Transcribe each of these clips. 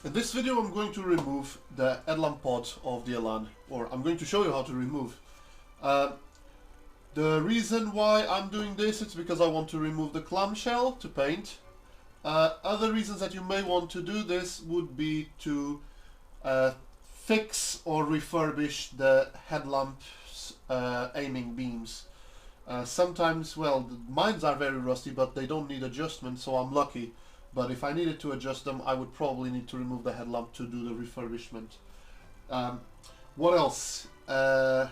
In this video I'm going to remove the headlamp pod of the Elan, or I'm going to show you how to remove. The reason why I'm doing this is because I want to remove the clamshell to paint. Other reasons that you may want to do this would be to fix or refurbish the headlamp's aiming beams. Sometimes, well, mines are very rusty, but they don't need adjustment, so I'm lucky. But if I needed to adjust them, I would probably need to remove the headlamp to do the refurbishment. What else? I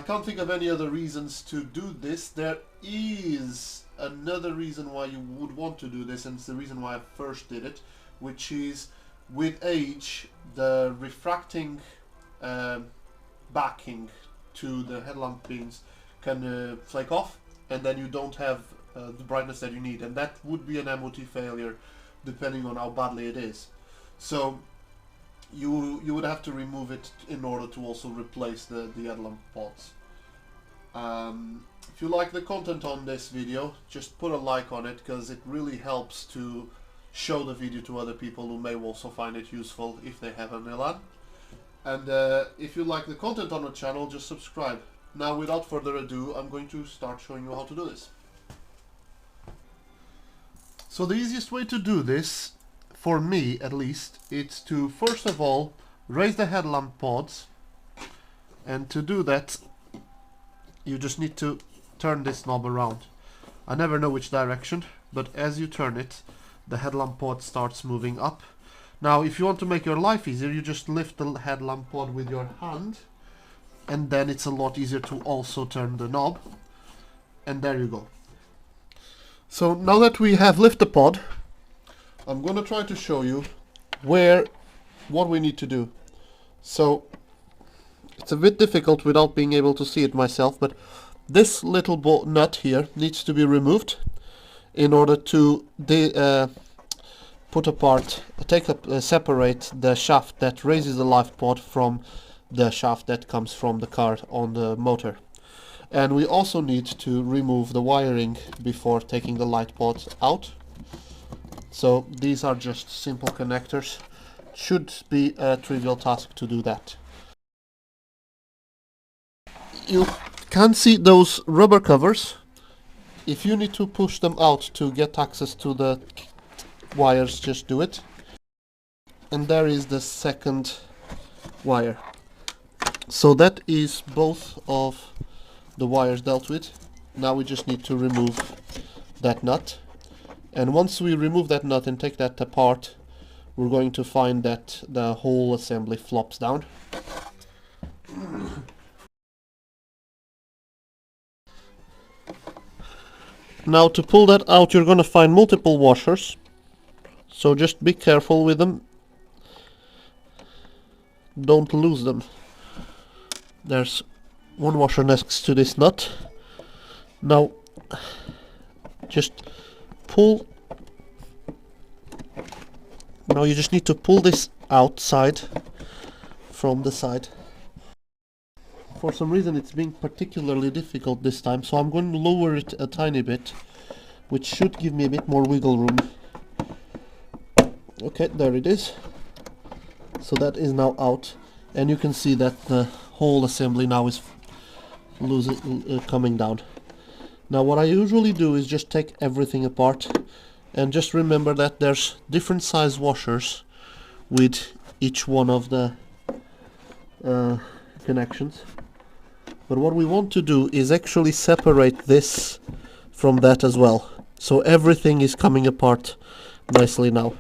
can't think of any other reasons to do this. There is another reason why you would want to do this, and it's the reason why I first did it, which is with age, the refracting backing to the headlamp beams can flake off, and then you don't have the brightness that you need, and that would be an MOT failure depending on how badly it is. So you would have to remove it in order to also replace the headlamp pods. If you like the content on this video, just put a like on it, because it really helps to show the video to other people who may also find it useful if they have an Elan. And if you like the content on the channel, just subscribe. Now, without further ado, I'm going to start showing you how to do this. So the easiest way to do this, for me at least, it's to first of all raise the headlamp pods, and to do that you just need to turn this knob around. I never know which direction, but as you turn it, the headlamp pod starts moving up. Now if you want to make your life easier, you just lift the headlamp pod with your hand, and then it's a lot easier to also turn the knob, and there you go. So now that we have lifted the pod, I'm going to try to show you what we need to do. So it's a bit difficult without being able to see it myself, but this little nut here needs to be removed in order to separate the shaft that raises the lift pod from the shaft that comes from the car on the motor. And we also need to remove the wiring before taking the light pods out. So these are just simple connectors. Should be a trivial task to do that. You can see those rubber covers. If you need to push them out to get access to the wires, just do it. And there is the second wire. So that is both of the wires dealt with. Now we just need to remove that nut, and once we remove that nut and take that apart, we're going to find that the whole assembly flops down. Now to pull that out, you're going to find multiple washers, so just be careful with them, don't lose them. There's one washer next to this nut. Now just pull. Now you just need to pull this outside from the side. For some reason it's being particularly difficult this time, so I'm going to lower it a tiny bit, which should give me a bit more wiggle room. Okay, there it is. So that is now out, and you can see that the whole assembly now is coming down. Now what I usually do is just take everything apart, and just remember that there's different size washers with each one of the connections. But what we want to do is actually separate this from that as well, so everything is coming apart nicely now.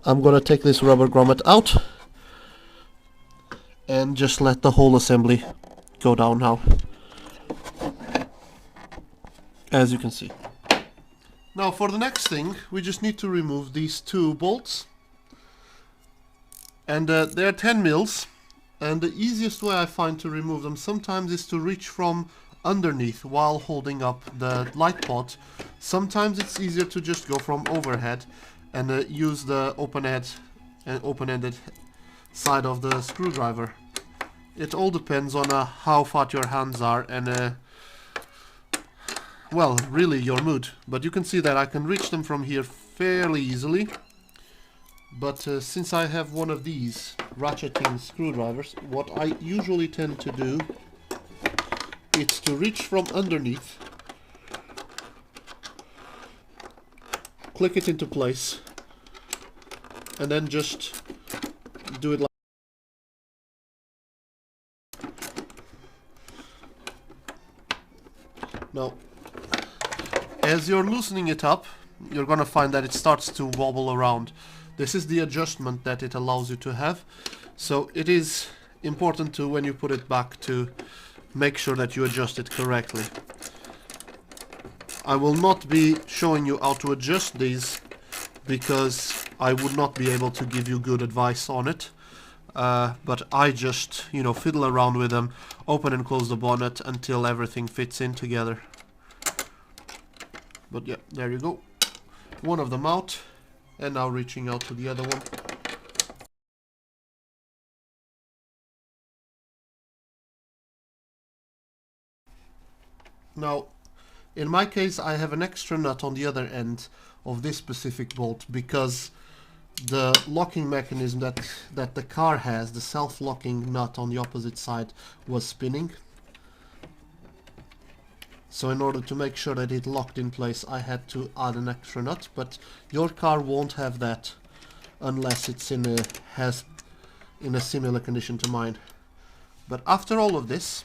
I'm gonna take this rubber grommet out and just let the whole assembly go down now, as you can see. Now for the next thing, we just need to remove these two bolts, and they're 10 mils, and the easiest way I find to remove them sometimes is to reach from underneath while holding up the light pod. Sometimes it's easier to just go from overhead and use the open-ended side of the screwdriver. It all depends on how fat your hands are and well, really your mood. But you can see that I can reach them from here fairly easily. But since I have one of these ratcheting screwdrivers, what I usually tend to do is to reach from underneath, click it into place, and then just do it like now. As you're loosening it up, you're gonna find that it starts to wobble around. This is the adjustment that it allows you to have. So it is important to, when you put it back, to make sure that you adjust it correctly. I will not be showing you how to adjust these because I would not be able to give you good advice on it. But I just, you know, fiddle around with them, open and close the bonnet until everything fits in together. But yeah, there you go. One of them out, and now reaching out to the other one. Now, in my case, I have an extra nut on the other end of this specific bolt because the locking mechanism that the car has, the self-locking nut on the opposite side, was spinning. So in order to make sure that it locked in place, I had to add an extra nut, but your car won't have that unless it's in a similar condition to mine. But after all of this,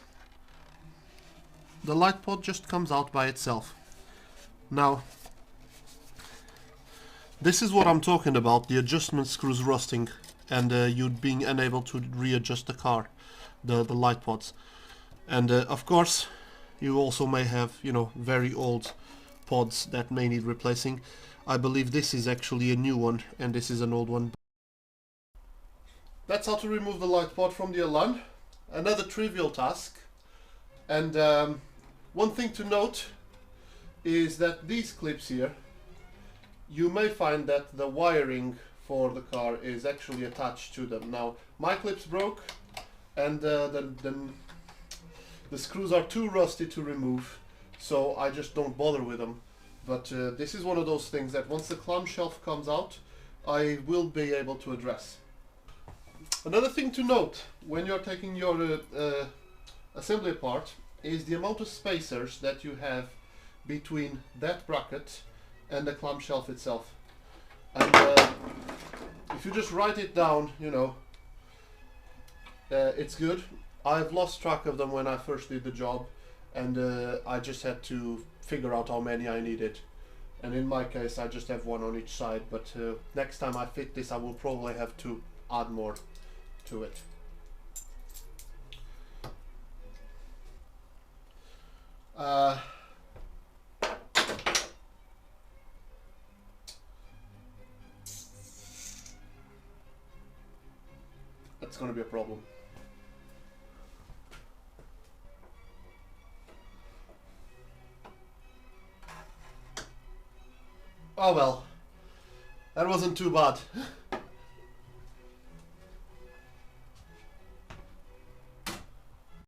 the light pod just comes out by itself. Now, this is what I'm talking about, the adjustment screws rusting and you being unable to readjust the car, the light pods. And of course, you also may have, you know, very old pods that may need replacing. I believe this is actually a new one and this is an old one. That's how to remove the light pod from the Elan. Another trivial task. And one thing to note is that these clips here, you may find that the wiring for the car is actually attached to them. Now, my clips broke and the screws are too rusty to remove, so I just don't bother with them. But this is one of those things that once the clamshell comes out, I will be able to address. Another thing to note when you're taking your assembly apart is the amount of spacers that you have between that bracket and the clamshell itself. And if you just write it down, you know, it's good. I've lost track of them when I first did the job, and I just had to figure out how many I needed. And in my case, I just have one on each side, but next time I fit this, I will probably have to add more to it. That's going to be a problem. Oh well, that wasn't too bad.